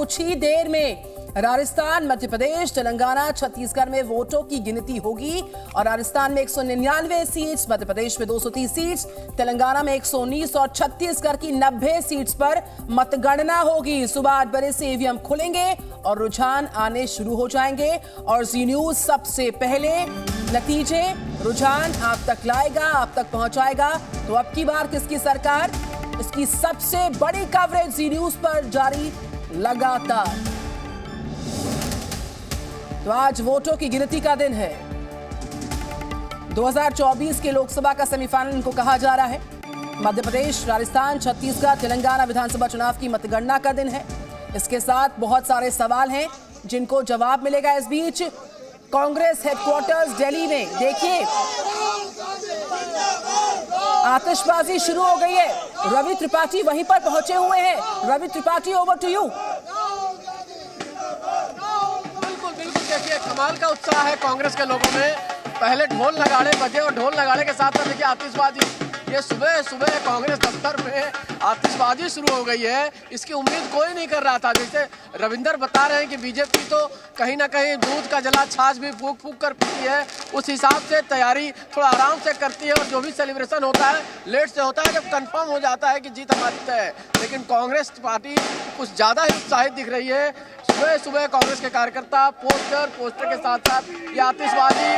कुछ ही देर में राजस्थान, मध्य प्रदेश, तेलंगाना, छत्तीसगढ़ में वोटों की गिनती होगी और राजस्थान में 199 सीट्स, मध्य प्रदेश में 230 सीट्स, तेलंगाना में 119 और छत्तीसगढ़ की 90 सीट्स पर मतगणना होगी। सुबह 8 बजे से ईवीएम खुलेंगे और रुझान आने शुरू हो जाएंगे और जी न्यूज सबसे पहले नतीजे, रुझान आप तक लाएगा, आप तक पहुंचाएगा। तो अब की बार किसकी सरकार, इसकी सबसे बड़ी कवरेज जी न्यूज पर जारी लगातार। तो आज वोटों की गिनती का दिन है। 2024 के लोकसभा का सेमीफाइनल इनको कहा जा रहा है। मध्य प्रदेश, राजस्थान, छत्तीसगढ़, तेलंगाना विधानसभा चुनाव की मतगणना का दिन है। इसके साथ बहुत सारे सवाल हैं जिनको जवाब मिलेगा। इस बीच कांग्रेस हेडक्वार्टर्स दिल्ली में देखिए आतिशबाजी शुरू हो गई है। रवि त्रिपाठी वहीं पर पहुंचे हुए हैं। Ravi Tripathi, over to you. देखिए कमाल का उत्साह है कांग्रेस के लोगों में। पहले ढोल नगाड़े बजे और ढोल नगाड़े के साथ देखिए आतिशबाजी। ये सुबह सुबह कांग्रेस दफ्तर में आतिशबाजी शुरू हो गई है। इसकी उम्मीद कोई नहीं कर रहा था। जैसे रविंदर बता रहे हैं कि बीजेपी तो कहीं ना कहीं दूध का जला छाछ भी फूक फूक कर पीती है, उस हिसाब से तैयारी थोड़ा आराम से करती है और जो भी सेलिब्रेशन होता है लेट से होता है, जब कंफर्म हो जाता है कि जीत हमारी तय है। लेकिन कांग्रेस पार्टी कुछ ज़्यादा ही उत्साहित दिख रही है। सुबह सुबह कांग्रेस के कार्यकर्ता पोस्टर के साथ साथ ये आतिशबाजी।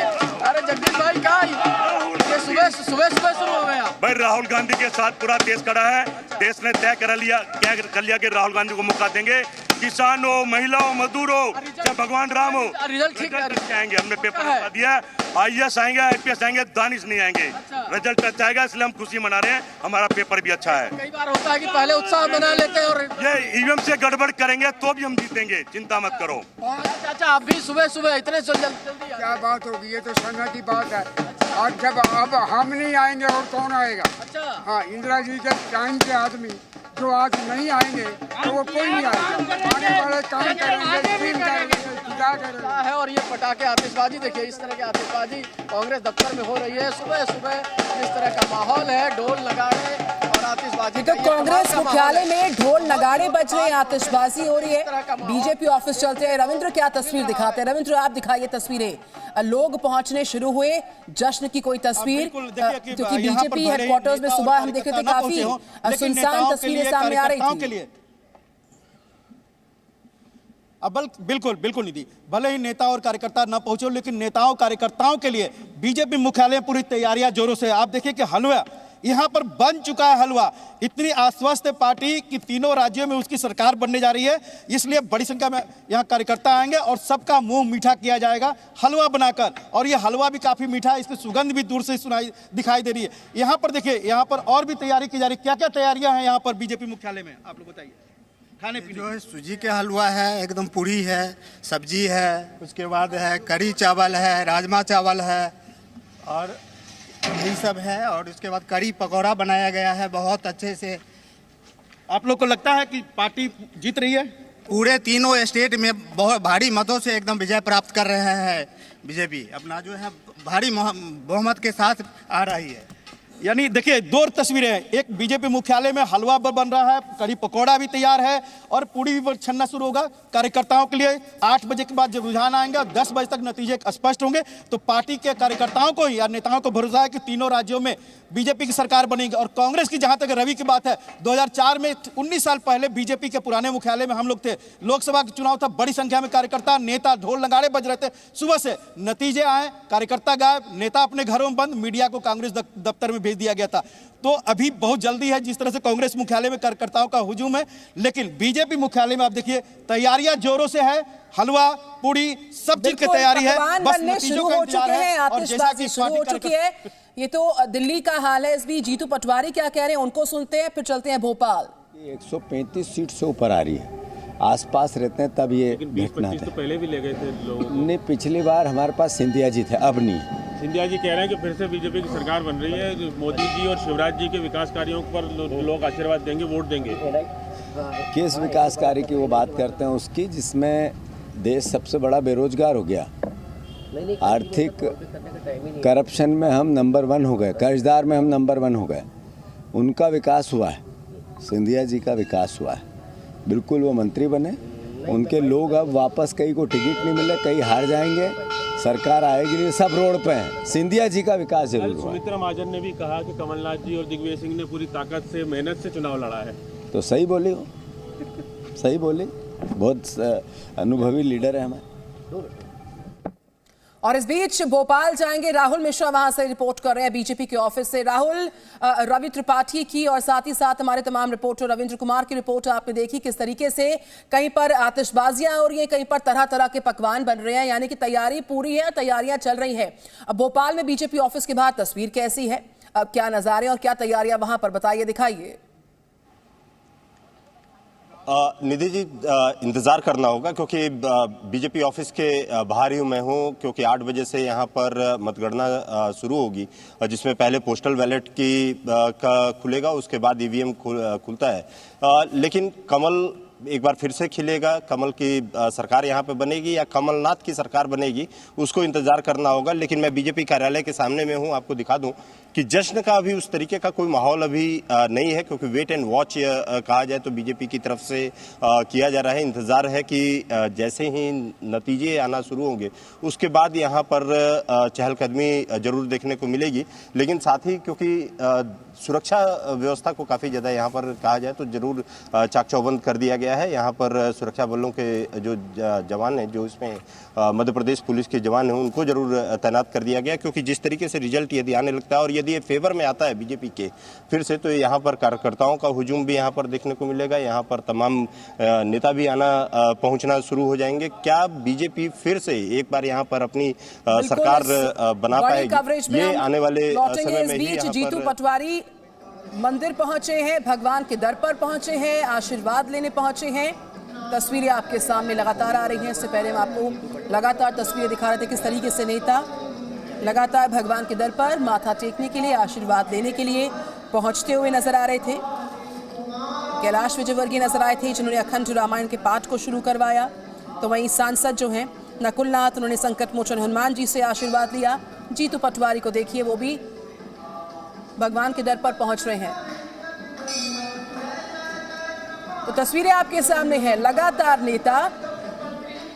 अरे जगदीश भाई, क्या ये सुबह सुबह शुरू हो गया भाई? राहुल गांधी के साथ पूरा देश खड़ा है। देश ने तय कर लिया कि राहुल गांधी को मौका देंगे। किसान हो, महिला हो, मजदूर हो, चाहे भगवान राम हो, रिजल्ट ठीक आएंगे। हमने पेपर बता दिया, IAS आएंगे, IPS आएंगे, दानिश नहीं आएंगे। रिजल्ट अच्छा आएगा, इसलिए हम खुशी मना रहे हैं। हमारा पेपर भी अच्छा है। कई बार होता है कि पहले उत्साह बना लेते हैं और ये ईवीएम से गड़बड़ करेंगे तो भी हम जीतेंगे, चिंता मत करो। चाचा आप भी सुबह सुबह इतने जल्दी क्या बात होगी? ये तो समय की बात है। और जब अब हम नहीं आएंगे और कौन आएगा? अच्छा, हाँ, इंदिरा जी के टाइम के आदमी जो आज नहीं आएंगे तो वो कोई नहीं आएगा। आने वाले काम करेंगे है। और ये पटाखे आतिशबाजी देखिए, इस तरह की आतिशबाजी कांग्रेस दफ्तर में हो रही है। सुबह सुबह इस तरह का माहौल है, ढोल नगाड़े और आतिशबाजी। तो कांग्रेस मुख्यालय में ढोल नगाड़े बज रहे हैं, आतिशबाजी हो रही है। बीजेपी ऑफिस चलते हैं। रविंद्र क्या तस्वीर दिखाते हैं? रविंद्र आप दिखाइए तस्वीरें। लोग पहुंचने शुरू हुए, जश्न की कोई तस्वीर, क्योंकि बीजेपी हेडक्वार्टर्स में सुबह हम देखे थे काफी सुनसान तस्वीरें सामने आ रही थी। अब बिल्कुल निधि, भले ही नेता और कार्यकर्ता न पहुंचे, लेकिन नेताओं कार्यकर्ताओं के लिए बीजेपी मुख्यालय में पूरी तैयारियां जोरों से। आप देखिए कि हलवा यहां पर बन चुका है। हलवा इतनी आश्वस्त है पार्टी कि तीनों राज्यों में उसकी सरकार बनने जा रही है, इसलिए बड़ी संख्या में यहां कार्यकर्ता आएंगे और सबका मुंह मीठा किया जाएगा हलवा बनाकर। और ये हलवा भी काफी मीठा है, इसकी सुगंध भी दूर से दिखाई दे रही है। यहाँ पर देखिए, यहाँ पर और भी तैयारी की जा रही है। क्या क्या तैयारियां हैं यहाँ पर बीजेपी मुख्यालय में, आप लोग बताइए। खाने पीने जो है सूजी के हलवा है, एकदम पूरी है, सब्जी है, उसके बाद है कढ़ी चावल है, राजमा चावल है और यही सब है। और उसके बाद कढ़ी पकौड़ा बनाया गया है बहुत अच्छे से। आप लोग को लगता है कि पार्टी जीत रही है? पूरे तीनों स्टेट में बहुत भारी मतों से एकदम विजय प्राप्त कर रहे हैं बीजेपी। अपना जो है भारी बहुमत के साथ आ रही है। यानी देखिए, दो तस्वीरें हैं। एक बीजेपी मुख्यालय में हलवा बन रहा है, कढ़ी पकौड़ा भी तैयार है और पूड़ी भी छनना शुरू होगा कार्यकर्ताओं के लिए। 8 बजे के बाद जब रुझान आएंगे और 10 बजे तक नतीजे स्पष्ट होंगे, तो पार्टी के कार्यकर्ताओं को या नेताओं को भरोसा है कि तीनों राज्यों में बीजेपी की सरकार बनेगी। और कांग्रेस की जहां तक रवि की बात है, 2004 में 19 साल पहले बीजेपी के पुराने मुख्यालय में हम लोग थे। लोकसभा का चुनाव था, बड़ी संख्या में कार्यकर्ता, नेता, ढोल नगाड़े बज रहे थे। सुबह से नतीजे आए, कार्यकर्ता गायब, नेता अपने घरों में बंद, मीडिया को कांग्रेस दफ्तर में भेज दिया गया था। तो अभी बहुत जल्दी है, जिस तरह से कांग्रेस मुख्यालय में कार्यकर्ताओं का हुजूम है, लेकिन बीजेपी मुख्यालय में आप देखिए तैयारियां जोरों से है। हलवा, पूड़ी, सब चीज की तैयारी है, बस नतीजों का इंतजार है। आतिशबाजी शुरू हो चुकी है। ये तो दिल्ली का हाल है। इस बीच जीतू पटवारी क्या कह रहे हैं, उनको सुनते हैं, फिर चलते हैं भोपाल। 135 सीट से ऊपर आ रही है। आसपास रहते हैं तब ये घटना तो पहले भी ले गए थे लोग। नहीं, पिछली बार हमारे पास सिंधिया जी थे, अब नहीं। सिंधिया जी कह रहे हैं कि फिर से बीजेपी की सरकार बन रही है। मोदी जी और शिवराज जी के विकास कार्यों पर लोग आशीर्वाद देंगे, वोट देंगे। किस विकास कार्य की वो बात करते हैं? उसकी जिसमें देश सबसे बड़ा बेरोजगार हो गया, आर्थिक करप्शन में हम नंबर 1 हो गए, कर्जदार में हम नंबर 1 हो गए। उनका विकास हुआ है, सिंधिया जी का विकास हुआ है। बिल्कुल वो मंत्री बने उनके लोग अब वापस, कई को टिकट नहीं मिले, कई हार जाएंगे, सरकार आएगी नहीं, सब रोड पे हैं। सिंधिया जी का विकास जरूर हुआ। सुमित्रा महाजन ने भी कहा कि कमलनाथ जी और दिग्विजय सिंह ने पूरी ताकत से, मेहनत से चुनाव लड़ा है। तो सही बोली हो, सही बोली, बहुत अनुभवी लीडर है हमारे। और इस बीच भोपाल जाएंगे राहुल मिश्रा, वहां से रिपोर्ट कर रहे हैं बीजेपी के ऑफिस से। राहुल, रवि त्रिपाठी की और साथ ही साथ हमारे तमाम रिपोर्टर रविंद्र कुमार की रिपोर्ट आपने देखी, किस तरीके से कहीं पर आतिशबाजियां हो रही हैं, कहीं पर तरह तरह के पकवान बन रहे हैं, यानी कि तैयारी पूरी है, तैयारियां चल रही हैं। अब भोपाल में बीजेपी ऑफिस के बाहर तस्वीर कैसी है, अब क्या नजारे और क्या तैयारियां वहां पर, बताइए, दिखाइए। निधि जी, इंतज़ार करना होगा क्योंकि बीजेपी ऑफिस के बाहर ही मैं हूं, क्योंकि 8 बजे से यहां पर मतगणना शुरू होगी, जिसमें पहले पोस्टल बैलेट का खुलेगा, उसके बाद ईवीएम खुलता है। लेकिन कमल एक बार फिर से खिलेगा, कमल की सरकार यहाँ पे बनेगी या कमलनाथ की सरकार बनेगी, उसको इंतजार करना होगा। लेकिन मैं बीजेपी कार्यालय के सामने में हूँ, आपको दिखा दूं कि जश्न का अभी उस तरीके का कोई माहौल अभी नहीं है, क्योंकि वेट एंड वॉच कहा जाए तो बीजेपी की तरफ से किया जा रहा है। इंतजार है कि जैसे ही नतीजे आना शुरू होंगे उसके बाद यहाँ पर चहलकदमी जरूर देखने को मिलेगी। लेकिन साथ ही क्योंकि सुरक्षा व्यवस्था को काफ़ी ज़्यादा यहाँ पर कहा जाए तो जरूर चाक चौबंद कर दिया गया है। यहाँ पर सुरक्षा बलों के जो जवान हैं, जो इसमें मध्य प्रदेश पुलिस के जवान हैं, उनको जरूर तैनात कर दिया गया, क्योंकि जिस तरीके से रिजल्ट यदि आने लगता है और यदि ये फेवर में आता है बीजेपी के फिर से, तो यहाँ पर कार्यकर्ताओं का हुजूम भी यहाँ पर देखने को मिलेगा। यहाँ पर तमाम नेता भी पहुँचना शुरू हो जाएंगे। क्या बीजेपी फिर से एक बार यहाँ पर अपनी सरकार बना पाएगी, ये आने वाले समय में ही। जीतू पटवारी मंदिर पहुंचे हैं, भगवान के दर पर पहुंचे हैं, आशीर्वाद लेने पहुंचे हैं। तस्वीरें आपके सामने लगातार आ रही हैं। इससे पहले हम आपको लगातार तस्वीरें दिखा रहे थे किस तरीके से नेता लगातार भगवान के दर पर माथा टेकने के लिए, आशीर्वाद लेने के लिए पहुंचते हुए नजर आ रहे थे। कैलाश विजयवर्गीय नजर आए थे, जिन्होंने अखंड रामायण के पाठ को शुरू करवाया। तो वहीं सांसद जो हैं नकुलनाथ, उन्होंने संकट मोचन हनुमान जी से आशीर्वाद लिया। जीतू पटवारी को देखिए, वो भी भगवान के दर पर पहुंच रहे हैं। तो तस्वीरें आपके सामने हैं, लगातार नेता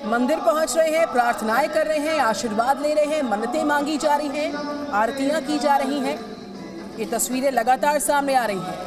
मंदिर पहुंच रहे हैं, प्रार्थनाएं कर रहे हैं, आशीर्वाद ले रहे हैं, मन्नतें मांगी जा रही हैं, आरतियां की जा रही हैं। ये तस्वीरें लगातार सामने आ रही हैं।